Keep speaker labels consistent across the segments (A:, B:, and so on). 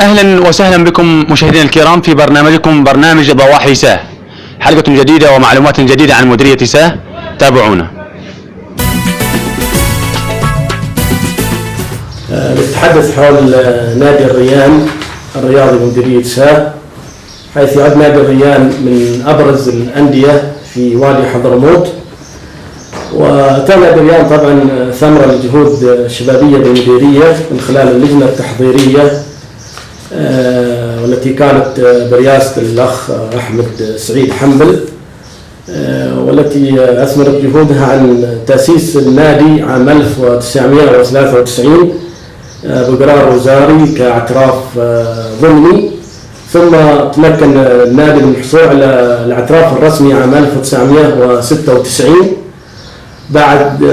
A: أهلا وسهلا بكم مشاهدينا الكرام في برنامجكم برنامج ضواحي ساه، حلقة جديدة ومعلومات جديدة عن مديرية ساه. تابعونا.
B: نتحدث حول نادي الريان الرياضي بمديرية ساه، حيث يعد نادي الريان من أبرز الأندية في وادي حضرموت. وكان نادي الريان طبعا ثمرة لجهود شبابية بالمديرية من خلال اللجنة التحضيرية والتي كانت برئاسة الأخ أحمد سعيد حنبل، والتي أثمرت جهودها عن تأسيس النادي عام 1993 بقرار وزاري كاعتراف ضمني، ثم تمكن النادي من الحصول على الاعتراف الرسمي عام 1996 بعد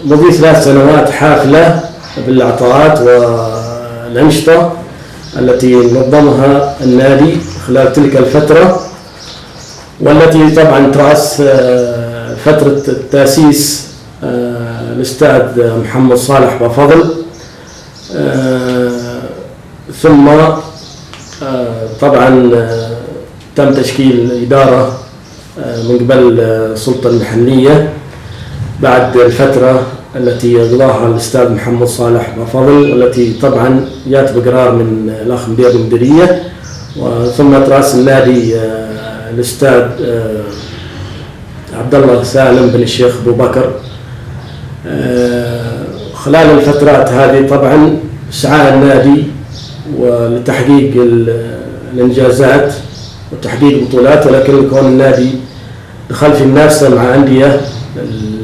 B: مضي 3 سنوات حافلة بالعطاءات والأنشطة التي نظمها النادي خلال تلك الفترة، والتي طبعا ترأس فترة التأسيس الأستاذ محمد صالح بفضل، ثم طبعا تم تشكيل إدارة من قبل السلطة المحلية بعد الفترة التي قضاها الأستاذ محمد صالح بفضل، والتي طبعا جاءت بقرار من الأخ مدير المديرية، ثم ترأس النادي الأستاذ عبد الله سالم بن الشيخ أبو بكر. خلال الفترات هذه طبعا سعى النادي لتحقيق الإنجازات وتحقيق بطولات، ولكن كون النادي دخل في منافسة مع أندية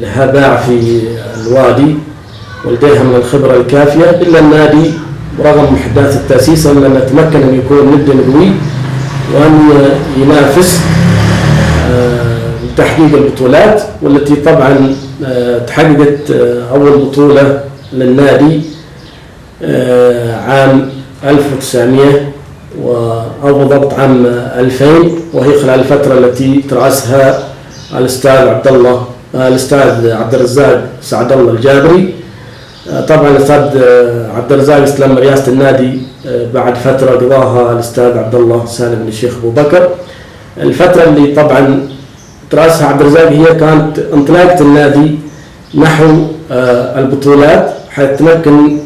B: لها باع في الوادي ولديها من الخبرة الكافية، إلا النادي رغم محدثات التأسيس أن تمكن أن يكون ند قوي وأن ينافس لتحقيق البطولات، والتي طبعا تحققت أول بطولة للنادي عام 1900 أو بالضبط عام 2000، وهي خلال الفترة التي ترأسها الأستاذ عبد الرزاق سعد الله الجابري. طبعا الأستاذ عبد الرزاق استلم رئاسة النادي بعد فترة قضاها الأستاذ عبد الله سالم بن الشيخ أبو بكر. الفترة اللي طبعا ترأسها عبد الرزاق هي كانت انطلاقة النادي نحو البطولات، حيث تمكن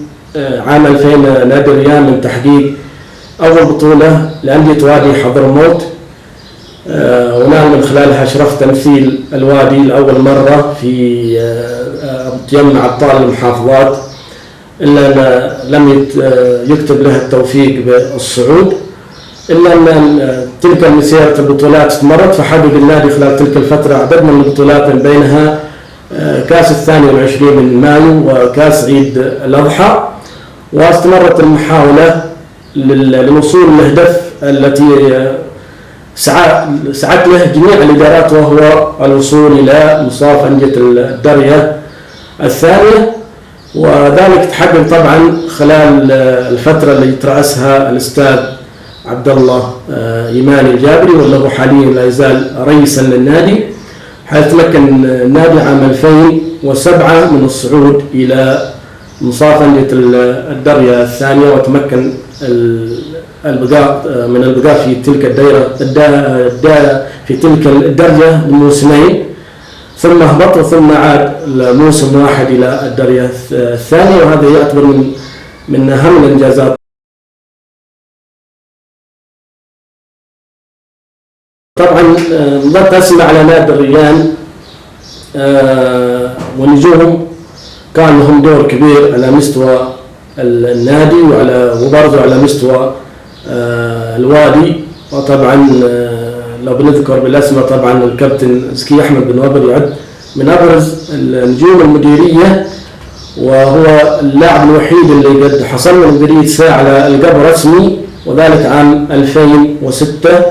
B: عام 2000 نادي الريان من تحقيق أول بطولة لأندية وادي حضرموت، ونال من خلالها شرف تمثيل الوادي لأول مرة في مجمع أبطال المحافظات، إلا أن لم يكتب لها التوفيق بالصعود، إلا أن تلك المسيرة البطولات استمرت، فحقق النادي خلال تلك الفترة عدد من البطولات من بينها كأس 22 من مايو وكأس عيد الأضحى. واستمرت المحاولة للوصول للهدف التي سعت له جميع الإدارات، وهو الوصول إلى مصاف أندية الدرجة الثانية، وذلك تحقق طبعا خلال الفترة اللي ترأسها الأستاذ عبد الله إيماني الجابري، والله حاليا لا يزال رئيسا للنادي، حيث تمكن النادي عام 2007 من الصعود إلى مصاف أندية الدرجة الثانية، وتمكن البقاء من البقاء في تلك في تلك الدرجة لموسمين، ثم هبط ثم عاد لموسم واحد إلى الدرجة الثانية، وهذا يعتبر من أهم الإنجازات. طبعا ضغط أسمى على نادي الريان ونجوم كان لهم دور كبير على مستوى النادي وبرضه على مستوى الوادي. وطبعا لو بنذكر بالاسماء، طبعا الكابتن زكي أحمد بن وبر يعد من أبرز النجوم المديرية، وهو اللاعب الوحيد اللي قد حصل من مديرية ساه على القب رسمي، وذلك عام 2006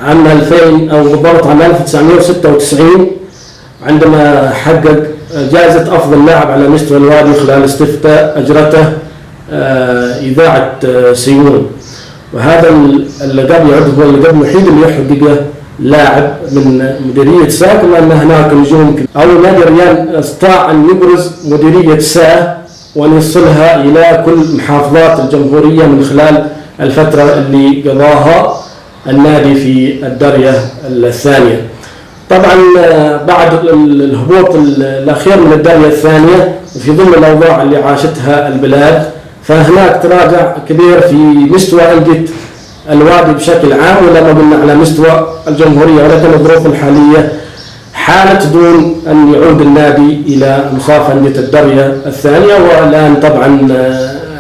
B: عام 2000 أو بالضبط عام 1996 عندما حقق جائزة أفضل لاعب على مستوى الوادي خلال استفتاء أجرته إذاعة سيون، وهذا اللقب يعد هو اللقب الوحيد اللي يحققه لاعب من مديرية ساه، كما أن هناك نجوم. أو نادي الريان استطاع أن يبرز مديرية ساه ونوصلها إلى كل محافظات الجمهورية من خلال الفترة اللي قضاها النادي في الدرجة الثانية. طبعا بعد الهبوط الأخير من الدرجة الثانية في ظل الأوضاع اللي عاشتها البلاد، فهناك تراجع كبير في مستوى أندية الوادي بشكل عام، ولا ما قلنا على مستوى الجمهورية، ولكن الظروف الحالية حالت دون أن يعود النادي إلى مصاف أندية الدرجة الثانية. والآن طبعا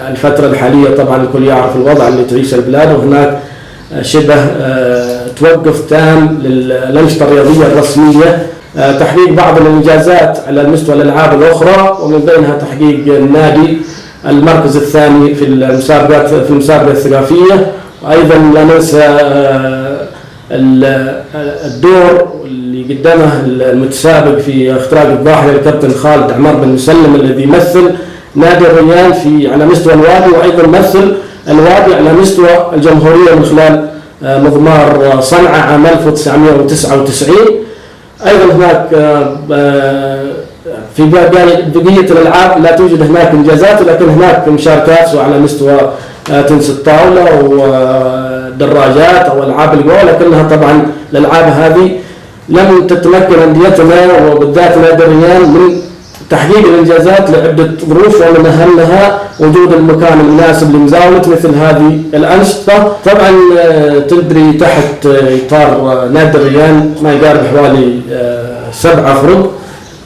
B: الفترة الحالية طبعا الكل يعرف الوضع اللي تعيش البلاد، وهناك شبه توقف تام للأنشطة الرياضية الرسمية، تحقيق بعض الإنجازات على مستوى الألعاب الأخرى، ومن بينها تحقيق النادي المركز الثاني في المسابقة الثقافية. وأيضا لا ننسى الدور اللي قدمه المتسابق في اختراق الضاحية الكابتن خالد عمار بن مسلم، الذي يمثل نادي الريان على مستوى الوادي، وأيضا يمثل الوادي على مستوى الجمهورية من خلال مضمار صنعاء عام 1999. أيضا هناك في بقية الألعاب لا توجد هناك إنجازات، ولكن هناك مشاركات سواء على مستوى تنس الطاولة ودراجات أو ألعاب القوى، لكنها طبعا الألعاب هذه لم تتمكن أنديتنا وبالذات نادي الريان من تحقيق الإنجازات لعدة ظروف، ومن أهمها وجود المكان المناسب لمزاولة مثل هذه الأنشطة. طبعا تدري تحت إطار نادي الريان ما يقارب حوالي 7 أفرق.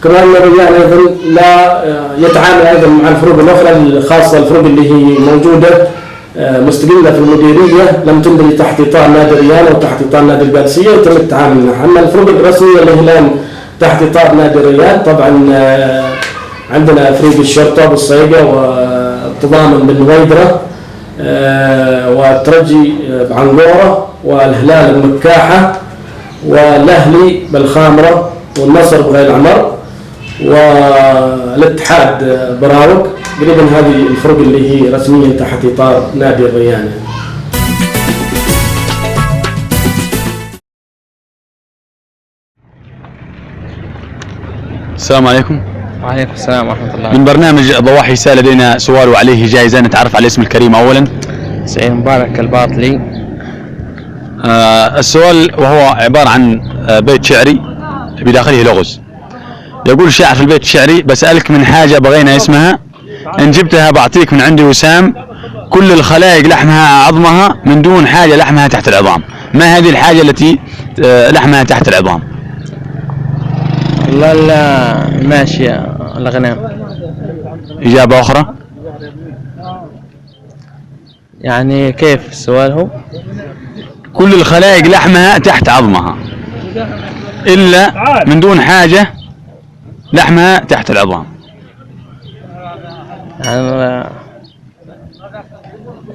B: كمان الريان أيضا لا يتعامل أيضا مع الفروق الأخرى، خاصة الفروق اللي هي موجودة مستقلة في المديرية لم تندرج تحت إطار نادي الريان أو تحت إطار نادي القادسية يتم التعامل معها. أما الفروق الرسمية اللي الآن تحت إطار نادي الريان طبعا عندنا فريق الشرطة بالصيقة والتضامن بالنويدرة والترجي بعنقورة والهلال المكاحة والأهلي بالخامرة والنصر بغير العمر والاتحاد براوك. قريبا هذه الفرق اللي هي رسميا تحت إطار نادي الريان.
A: السلام عليكم.
C: وعليكم السلام ورحمة الله.
A: من برنامج ضواحي سا لدينا سؤال وعليه جائزة، نتعرف على الاسم الكريم أولا.
C: سعيد مبارك الباطلي.
A: السؤال وهو عبارة عن بيت شعري بداخله لغز. يقول الشاعر في البيت الشعري: بسألك من حاجة بغينا اسمها، إن جبتها بعطيك من عندي وسام، كل الخلائق لحمها عظمها، من دون حاجة لحمها تحت العظام. ما هذه الحاجة التي لحمها تحت العظام؟
C: والله ماشية الأغنام.
A: إجابة أخرى.
C: يعني كيف السؤال هو؟
A: كل الخلائق لحمها تحت عظمها إلا من دون حاجة لحمها تحت العظام.
C: يعني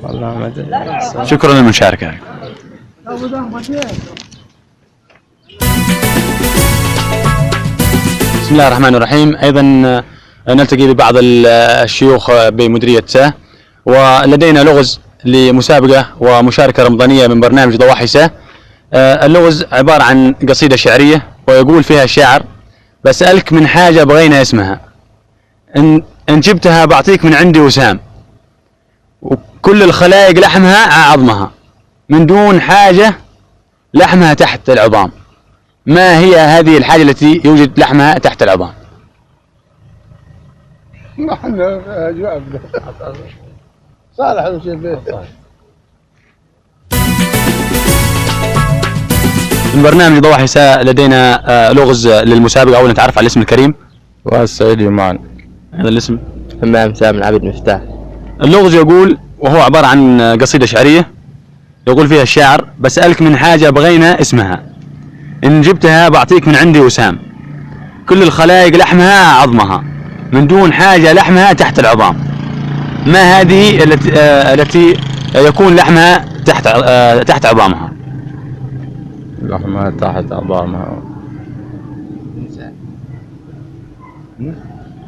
C: والله ما أدري.
A: شكرا للمشاركة. بسم الله الرحمن الرحيم. أيضا نلتقي ببعض الشيوخ بمديرية سا، ولدينا لغز لمسابقة ومشاركة رمضانية من برنامج ضواحي سا. اللغز عبارة عن قصيدة شعرية، ويقول فيها الشاعر: بسألك من حاجة بغينا اسمها، إن جبتها بعطيك من عندي وسام، وكل الخلائق لحمها عظمها، من دون حاجة لحمها تحت العظام. ما هي هذه الحاجة التي يوجد لحمها تحت العظام؟
D: نحن جوابنا صالح وشيء بيه.
A: من برنامج ضواحي سا لدينا لغز للمسابقة. أولا نتعرف على الاسم الكريم.
E: والسعيد يمان.
A: هذا الاسم
E: همام سامي العبد مفتاح.
A: اللغز يقول، وهو عبارة عن قصيدة شعرية، يقول فيها الشاعر: بسألك من حاجة بغينا اسمها، إن جبتها بعطيك من عندي وسام، كل الخلائق لحمها عظمها، من دون حاجة لحمها تحت العظام. ما هذه التي يكون لحمها تحت عظامها؟
E: لحمها تحت عظامها.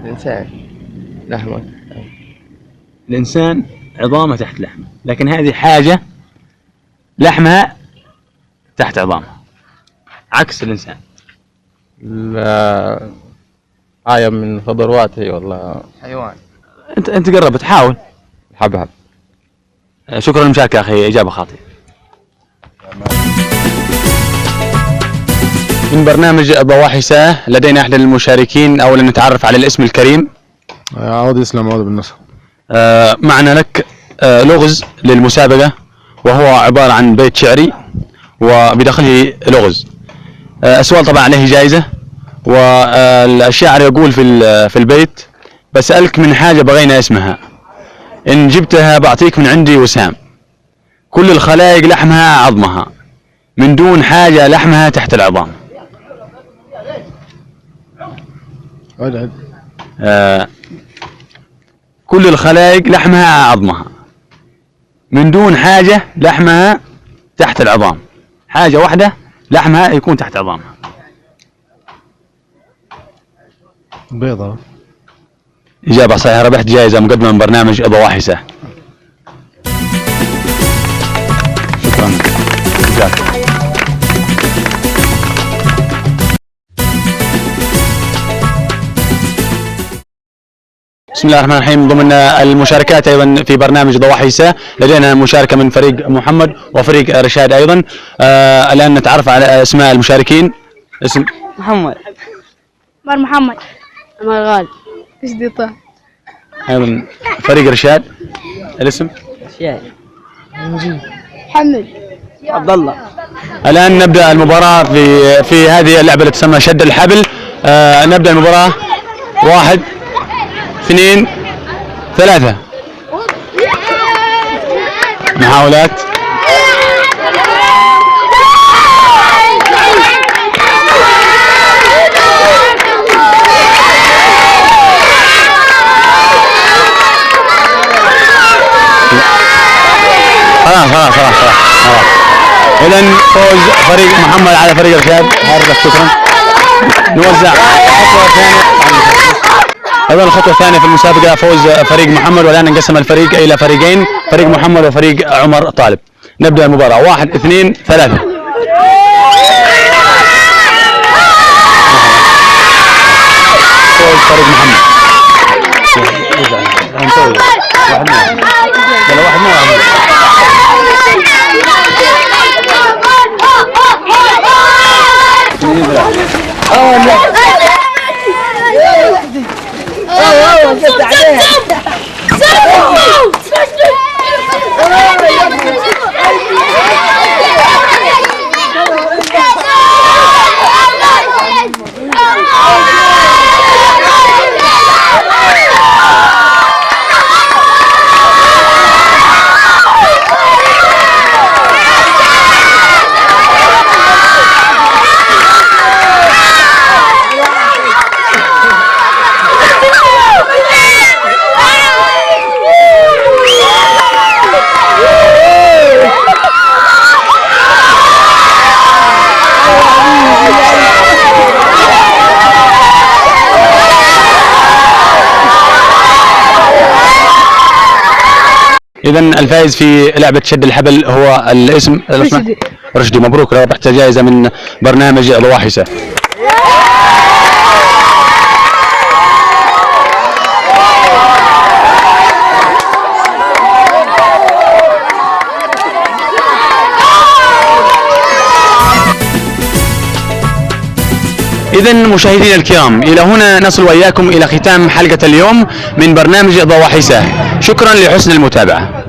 C: إنسان لحمه.
A: الإنسان عظامه تحت لحمه، لكن هذه حاجة لحمها تحت عظامها، عكس الإنسان.
E: لا، آية من خضرواته والله.
C: حيوان.
A: انت قربت حاول.
E: الحبهب.
A: شكرا للمشاركة اخي، اجابة خاطئة. من برنامج ضواحسة لدينا احد المشاركين، اولا نتعرف على الاسم الكريم.
F: عوض اسلام عوض بالنصر.
A: معنا لك لغز للمسابقة، وهو عبارة عن بيت شعري وبداخله لغز. السؤال طبعا عليه جائزة، والشاعر يقول في البيت: بسألك من حاجة بغينا اسمها، إن جبتها بعطيك من عندي وسام، كل الخلايق لحمها عظمها، من دون حاجة لحمها تحت العظام.
F: عد.
A: كل الخلايق لحمها عظمها، من دون حاجة لحمها تحت العظام. حاجة واحدة لحمها يكون تحت عظامها.
F: بيضة.
A: إجابة صحيحة، ربحت جائزة مقدمة من برنامج ضواحسة. شكرا. بسم الله الرحمن الرحيم. ضمن المشاركات ايضا في برنامج ضواحسة لدينا مشاركة من فريق محمد وفريق رشاد ايضا. الان نتعرف على اسماء المشاركين. اسم
G: محمد.
H: عمر محمد.
G: عمر غالي.
H: رشدي طه.
A: ايضا فريق رشاد. الاسم
G: شاي.
H: محمد.
G: عبد الله.
A: الان نبدا المباراة في هذه اللعبة التي تسمى شد الحبل. نبدا المباراة. 1 2 3. محاولات. خلاص. إذن فوز فريق محمد على فريق رشاد. شكرا. نوزع الخطوة الثانية. أيضا الخطوة الثانية في المسابقة فوز فريق محمد، والآن انقسم الفريق إلى فريقين، فريق محمد وفريق عمر طالب. نبدأ المباراة. 1 2 3. فوز فريق محمد. إذن الفائز في لعبة شد الحبل هو الاسم رشدي. مبروك، ربحت جائزة من برنامج ضواحسة. إذن مشاهدينا الكرام، إلى هنا نصل وإياكم إلى ختام حلقة اليوم من برنامج ضواحسة. شكرا لحسن المتابعة.